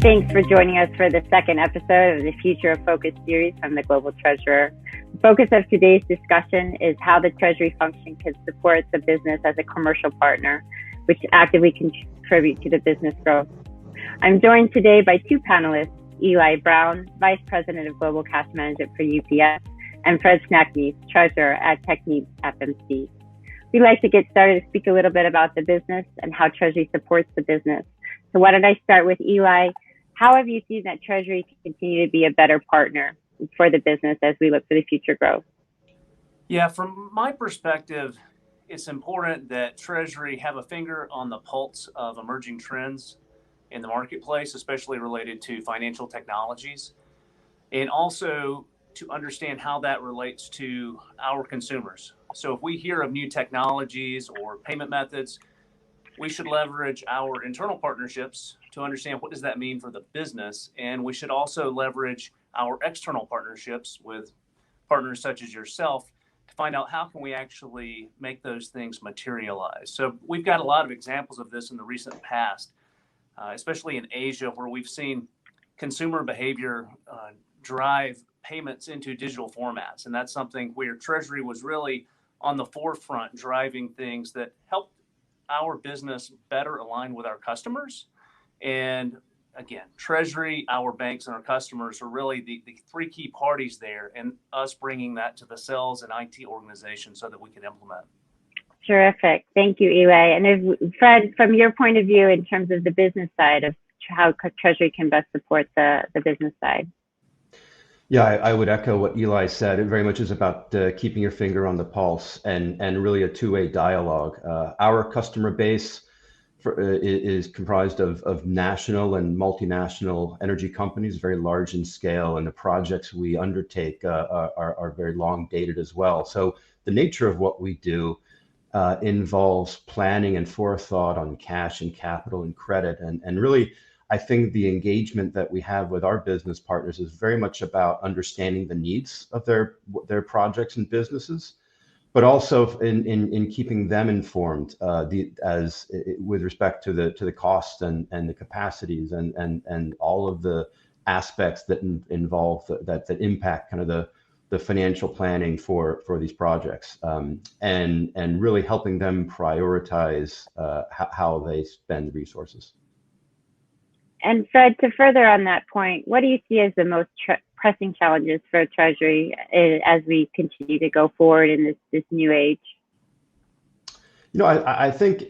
Thanks for joining us for the second episode of the Future of Focus series from the Global Treasurer. The focus of today's discussion is how the Treasury function can support the business as a commercial partner, which actively contribute to the business growth. I'm joined today by two panelists, Eli Brown, Vice President of Global Cash Management for UPS, and Fred Snackney, Treasurer at Technip FMC. We'd like to get started to speak a little bit about the business and how Treasury supports the business. So why don't I start with Eli? How have you seen that Treasury can continue to be a better partner for the business as we look for the future growth? Yeah, from my perspective, it's important that Treasury have a finger on the pulse of emerging trends in the marketplace, especially related to financial technologies, and also to understand how that relates to our consumers. So if we hear of new technologies or payment methods, we should leverage our internal partnerships to understand what does that mean for the business. And we should also leverage our external partnerships with partners such as yourself to find out how can we actually make those things materialize. So we've got a lot of examples of this in the recent past, especially in Asia, where we've seen consumer behavior drive payments into digital formats. And that's something where Treasury was really on the forefront, driving things that help our business better align with our customers. And again, Treasury, our banks, and our customers are really the three key parties there, and us bringing that to the sales and IT organization so that we can implement. Terrific. Thank you, Eli. And if, Fred, from your point of view in terms of the business side of how Treasury can best support the business side. Yeah, I would echo what Eli said. It very much is about keeping your finger on the pulse and really a two-way dialogue. Our customer base is comprised of national and multinational energy companies, very large in scale, and the projects we undertake are very long dated as well. So the nature of what we do involves planning and forethought on cash and capital and credit, and really I think the engagement that we have with our business partners is very much about understanding the needs of their projects and businesses, but also in keeping them informed with respect to the costs and the capacities and all of the aspects that involve that impact kind of the financial planning for these projects, and really helping them prioritize how they spend resources. And Fred, to further on that point, what do you see as the most pressing challenges for Treasury as we continue to go forward in this new age? You know, I think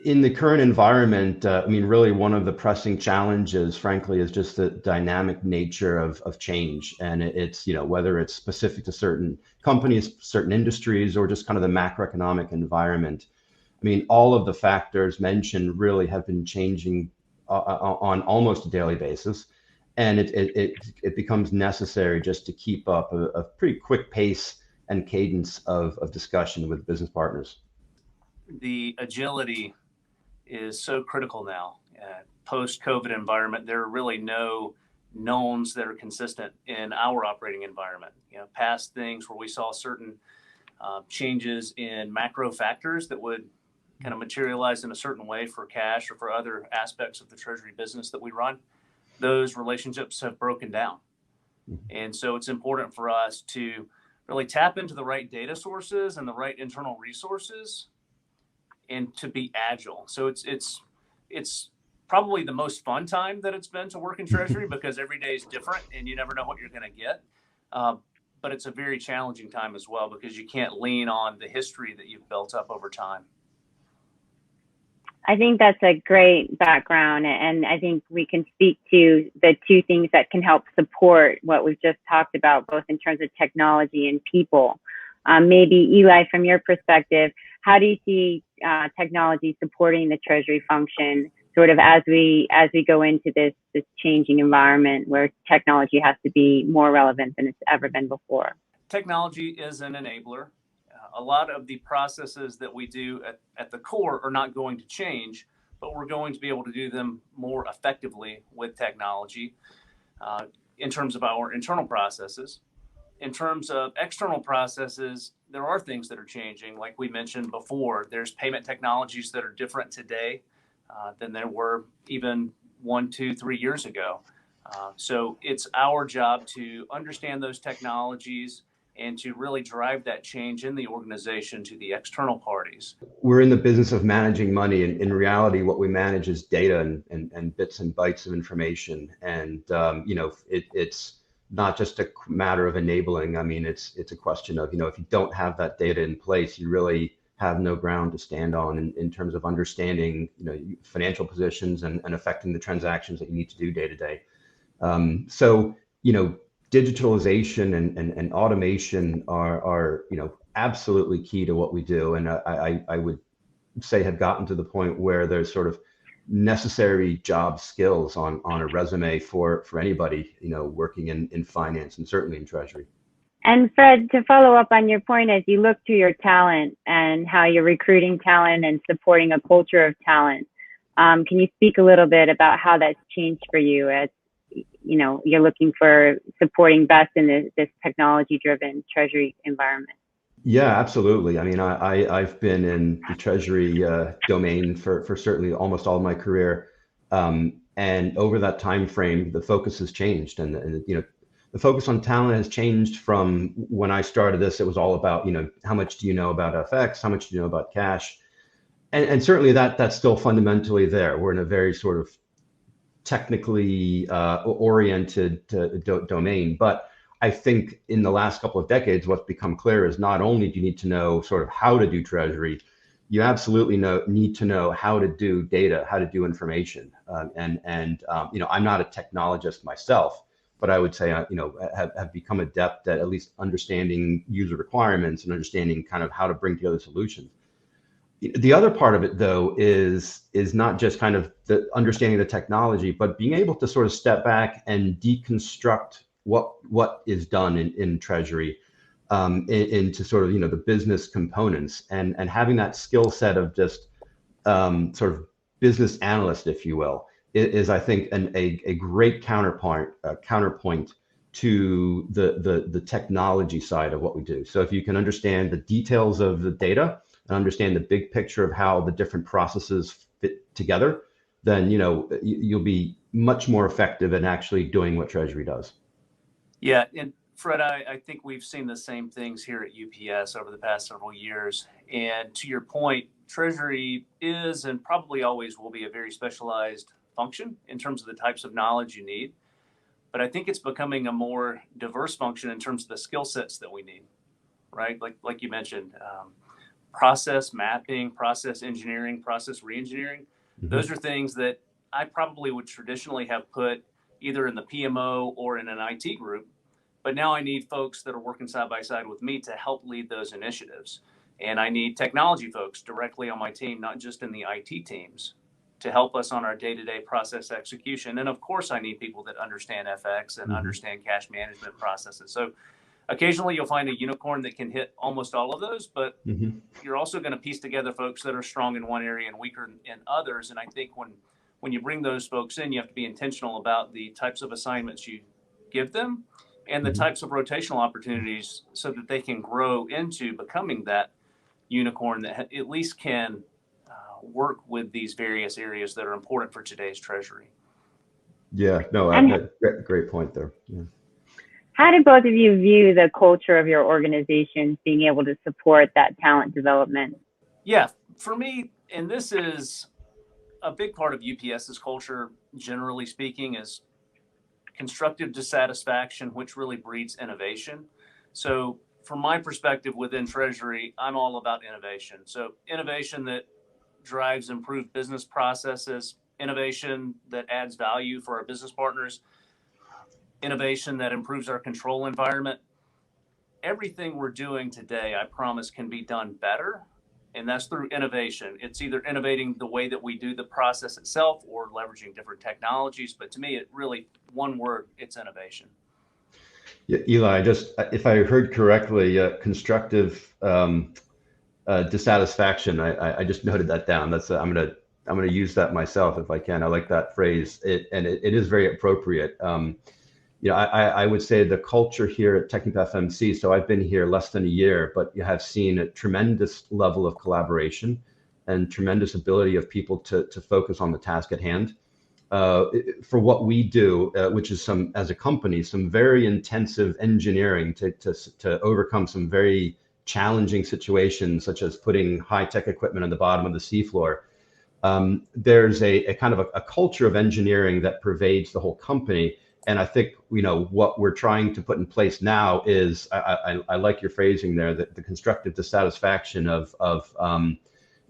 in the current environment, really one of the pressing challenges, frankly, is just the dynamic nature of change. And it's, whether it's specific to certain companies, certain industries, or just kind of the macroeconomic environment. All of the factors mentioned really have been changing on almost a daily basis, and it becomes necessary just to keep up a pretty quick pace and cadence of discussion with business partners. The agility is so critical now. Post-COVID environment, there are really no knowns that are consistent in our operating environment. Past things where we saw certain changes in macro factors that would kind of materialize in a certain way for cash or for other aspects of the Treasury business that we run, those relationships have broken down. And so it's important for us to really tap into the right data sources and the right internal resources and to be agile. So it's probably the most fun time that it's been to work in Treasury because every day is different and you never know what you're going to get. But it's a very challenging time as well because you can't lean on the history that you've built up over time. I think that's a great background, and I think we can speak to the two things that can help support what we've just talked about, both in terms of technology and people. Maybe Eli, from your perspective, how do you see technology supporting the Treasury function, sort of as we go into this changing environment where technology has to be more relevant than it's ever been before? Technology is an enabler. A lot of the processes that we do at the core are not going to change, but we're going to be able to do them more effectively with technology in terms of our internal processes. In terms of external processes, there are things that are changing. Like we mentioned before, there's payment technologies that are different today than there were even 1, 2, 3 years ago. So it's our job to understand those technologies and to really drive that change in the organization to the external parties. We're in the business of managing money, and in reality, what we manage is data and bits and bytes of information. And it's not just a matter of enabling. I mean, it's a question of, if you don't have that data in place, you really have no ground to stand on in terms of understanding, financial positions and affecting the transactions that you need to do day to day. So, digitalization and automation are absolutely key to what we do. And I would say have gotten to the point where there's sort of necessary job skills on a resume for anybody, working in finance and certainly in Treasury. And Fred, to follow up on your point, as you look to your talent and how you're recruiting talent and supporting a culture of talent, can you speak a little bit about how that's changed for you as you're looking for supporting best in this technology-driven Treasury environment? Yeah, absolutely. I mean, I've been in the Treasury domain for certainly almost all of my career, and over that time frame, the focus has changed, and the focus on talent has changed from when I started this. It was all about how much do you know about FX, how much do you know about cash, and certainly that's still fundamentally there. We're in a very sort of technically oriented domain. But I think in the last couple of decades, what's become clear is not only do you need to know sort of how to do Treasury, you absolutely need to know how to do data, how to do information. I'm not a technologist myself, but I would say, have become adept at least understanding user requirements and understanding kind of how to bring together solutions. The other part of it, though, is not just kind of the understanding the technology, but being able to sort of step back and deconstruct what is done in Treasury into sort of the business components, and having that skill set of just sort of business analyst, if you will, is I think a great counterpoint to the technology side of what we do. So if you can understand the details of the data and understand the big picture of how the different processes fit together, then you'll be much more effective in actually doing what Treasury does. Yeah, and Fred, I think we've seen the same things here at UPS over the past several years. And to your point, Treasury is and probably always will be a very specialized function in terms of the types of knowledge you need. But I think it's becoming a more diverse function in terms of the skill sets that we need, right? Like you mentioned, process mapping, process engineering, process reengineering. Mm-hmm. Those are things that I probably would traditionally have put either in the PMO or in an IT group. But now I need folks that are working side by side with me to help lead those initiatives. And I need technology folks directly on my team, not just in the IT teams, to help us on our day-to-day process execution. And of course, I need people that understand FX and understand cash management processes. So occasionally you'll find a unicorn that can hit almost all of those, but you're also going to piece together folks that are strong in one area and weaker in others. And I think when you bring those folks in, you have to be intentional about the types of assignments you give them and the types of rotational opportunities so that they can grow into becoming that unicorn that at least can work with these various areas that are important for today's Treasury. Yeah, no, great point there. Yeah. How do both of you view the culture of your organization being able to support that talent development? Yeah, for me, and this is a big part of UPS's culture, generally speaking, is constructive dissatisfaction, which really breeds innovation. So from my perspective within Treasury, I'm all about innovation. So innovation that drives improved business processes, innovation that adds value for our business partners, innovation that improves our control environment. Everything we're doing today, I promise, can be done better. And that's through innovation. It's either innovating the way that we do the process itself or leveraging different technologies. But to me, it really, one word, it's innovation. Yeah, Eli, if I heard correctly, constructive dissatisfaction. I just noted that down. I'm gonna use that myself if I can. I like that phrase. It is very appropriate. I would say the culture here at Technip FMC, so I've been here less than a year, but you have seen a tremendous level of collaboration and tremendous ability of people to focus on the task at hand. for what we do, which is as a company, some very intensive engineering to overcome some very challenging situations, such as putting high-tech equipment on the bottom of the seafloor. There's a kind of a culture of engineering that pervades the whole company. And I think, what we're trying to put in place now is, I like your phrasing there, that the constructive dissatisfaction of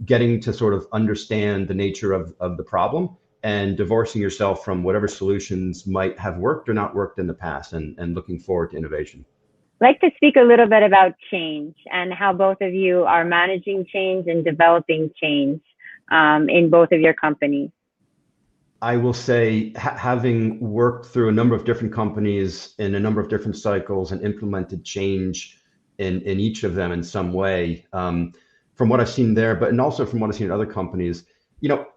getting to sort of understand the nature of the problem and divorcing yourself from whatever solutions might have worked or not worked in the past, and looking forward to innovation. I'd like to speak a little bit about change and how both of you are managing change and developing change in both of your companies. I will say, having worked through a number of different companies in a number of different cycles and implemented change in each of them in some way, from what I've seen there, and also from what I've seen in other companies,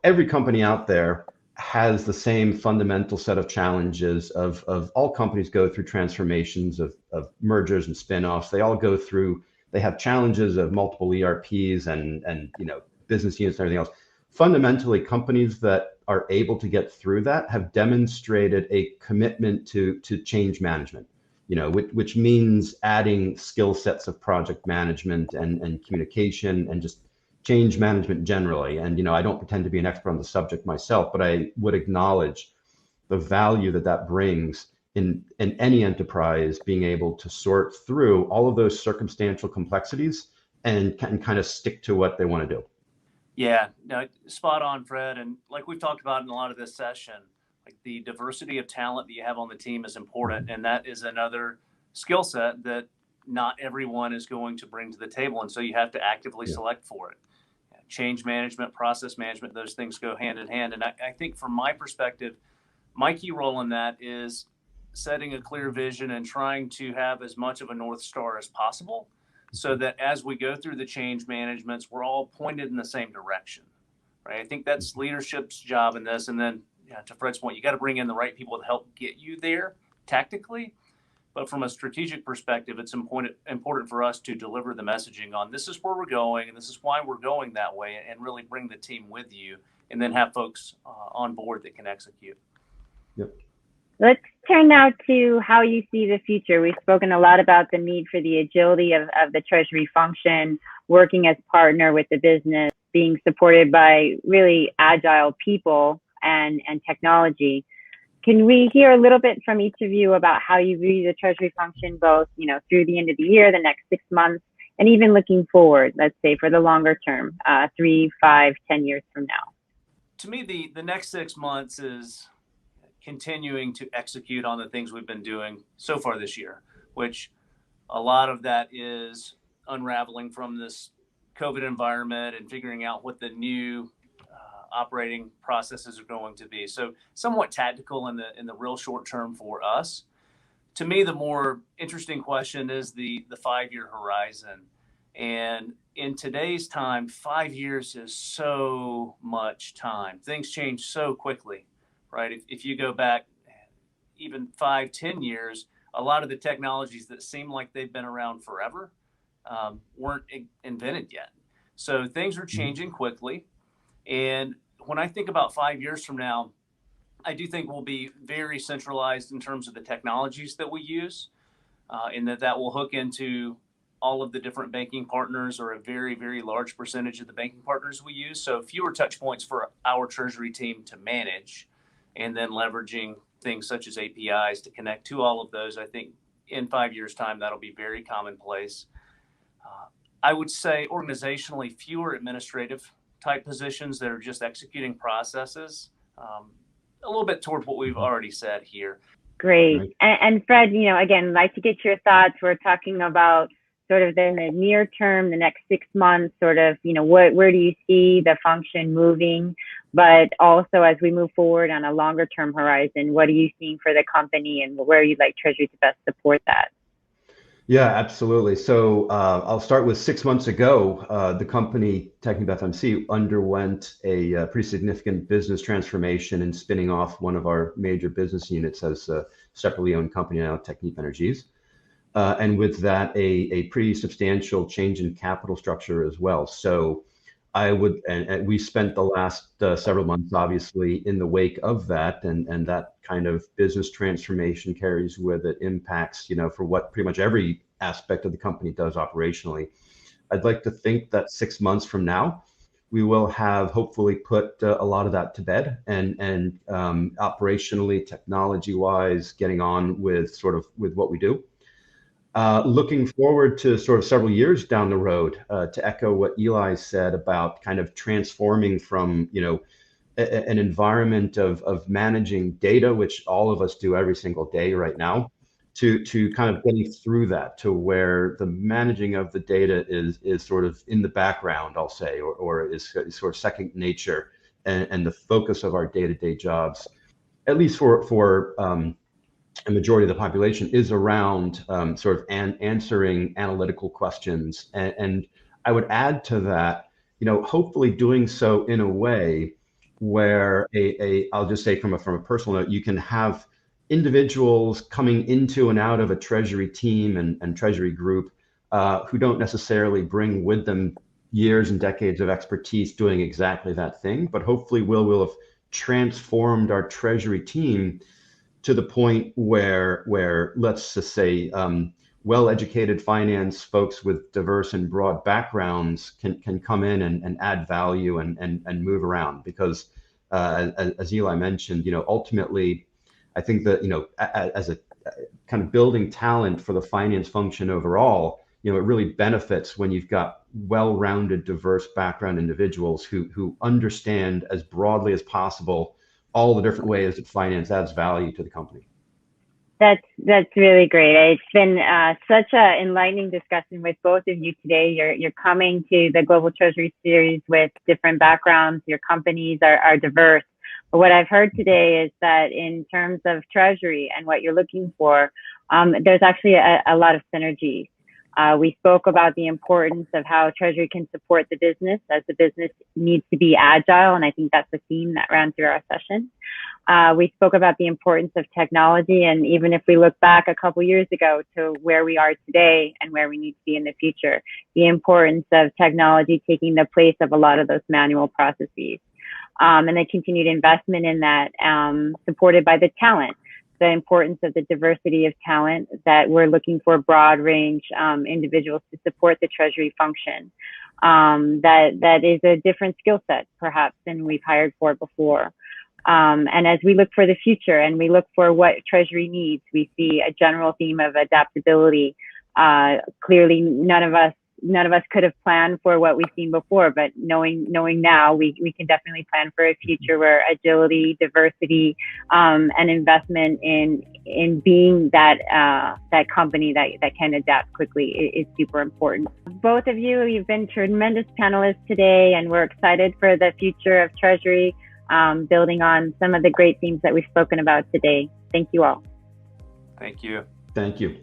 every company out there has the same fundamental set of challenges of all companies go through transformations of mergers and spin-offs. They have challenges of multiple ERPs and business units and everything else. Fundamentally, companies that are able to get through that have demonstrated a commitment to change management, which means adding skill sets of project management and communication and just change management generally. And, I don't pretend to be an expert on the subject myself, but I would acknowledge the value that brings in any enterprise, being able to sort through all of those circumstantial complexities and kind of stick to what they want to do. Yeah, no, spot on, Fred. And like we've talked about in a lot of this session, like the diversity of talent that you have on the team is important. And that is another skill set that not everyone is going to bring to the table. And so you have to actively select for it. Change management, process management, those things go hand in hand. And I think from my perspective, my key role in that is setting a clear vision and trying to have as much of a North Star as possible, so that as we go through the change managements, we're all pointed in the same direction, right? I think that's leadership's job in this. And then to Fred's point, you got to bring in the right people to help get you there tactically. But from a strategic perspective, it's important for us to deliver the messaging on this is where we're going and this is why we're going that way, and really bring the team with you, and then have folks on board that can execute. Yep. Let's turn now to how you see the future. We've spoken a lot about the need for the agility of the Treasury function, working as partner with the business, being supported by really agile people and technology. Can we hear a little bit from each of you about how you view the Treasury function, both through the end of the year, the next 6 months, and even looking forward, let's say for the longer term, 3, 5, 10 years from now? To me, the next 6 months is continuing to execute on the things we've been doing so far this year, which a lot of that is unraveling from this COVID environment and figuring out what the new operating processes are going to be. So somewhat tactical in the real short term for us. To me, the more interesting question is the 5-year horizon. And in today's time, 5 years is so much time. Things change so quickly, right? If you go back even 5, 10 years, a lot of the technologies that seem like they've been around forever weren't invented yet. So things are changing quickly. And when I think about 5 years from now, I do think we'll be very centralized in terms of the technologies that we use, and that will hook into all of the different banking partners, or a very, very large percentage of the banking partners we use. So fewer touch points for our Treasury team to manage, and then leveraging things such as APIs to connect to all of those. I think in 5 years' time, that'll be very commonplace. I would say organizationally, fewer administrative type positions that are just executing processes, a little bit toward what we've already said here. Great. And Fred, again, I'd like to get your thoughts. We're talking about sort of in the near term, the next 6 months, sort of, where do you see the function moving? But also as we move forward on a longer term horizon, what are you seeing for the company, and where you'd like Treasury to best support that? Yeah, absolutely. So I'll start with 6 months ago, the company, TechnipFMC, underwent a pretty significant business transformation and spinning off one of our major business units as a separately owned company now, Technip Energies. And with that, a pretty substantial change in capital structure as well. So I would, and we spent the last several months, obviously, in the wake of that, and that kind of business transformation carries with it impacts, for what pretty much every aspect of the company does operationally. I'd like to think that 6 months from now, we will have hopefully put a lot of that to bed, and operationally, technology wise, getting on with with what we do. Looking forward to sort of several years down the road, to echo what Eli said about kind of transforming from, an environment of managing data, which all of us do every single day right now, to kind of getting through that to where the managing of the data is sort of in the background, I'll say, or is sort of second nature, and the focus of our day-to-day jobs, at least for a majority of the population, is around sort of answering analytical questions. And I would add to that, hopefully doing so in a way where I'll just say from a personal note, you can have individuals coming into and out of a Treasury team and Treasury group who don't necessarily bring with them years and decades of expertise doing exactly that thing, but hopefully will have transformed our Treasury team to the point where let's just say well-educated finance folks with diverse and broad backgrounds can come in and add value and move around, because as Eli mentioned, ultimately I think that as a kind of building talent for the finance function overall, it really benefits when you've got well-rounded, diverse background individuals who understand as broadly as possible all the different ways that finance adds value to the company. That's really great. It's been such an enlightening discussion with both of you today. You're coming to the Global Treasury Series with different backgrounds. Your companies are diverse. But what I've heard today is that in terms of Treasury and what you're looking for, there's actually a lot of synergies. We spoke about the importance of how Treasury can support the business as the business needs to be agile, and I think that's the theme that ran through our session. We spoke about the importance of technology, and even if we look back a couple years ago to where we are today and where we need to be in the future, the importance of technology taking the place of a lot of those manual processes, and the continued investment in that, supported by the talent. The importance of the diversity of talent, that we're looking for broad range individuals to support the Treasury function. That is a different skill set perhaps than we've hired for before. And as we look for the future and we look for what Treasury needs, we see a general theme of adaptability. Clearly, none of us could have planned for what we've seen before, but knowing now, we can definitely plan for a future where agility, diversity, and investment in being that company that can adapt quickly is super important. Both of you, you've been tremendous panelists today, and we're excited for the future of Treasury, building on some of the great themes that we've spoken about today. Thank you all. Thank you. Thank you.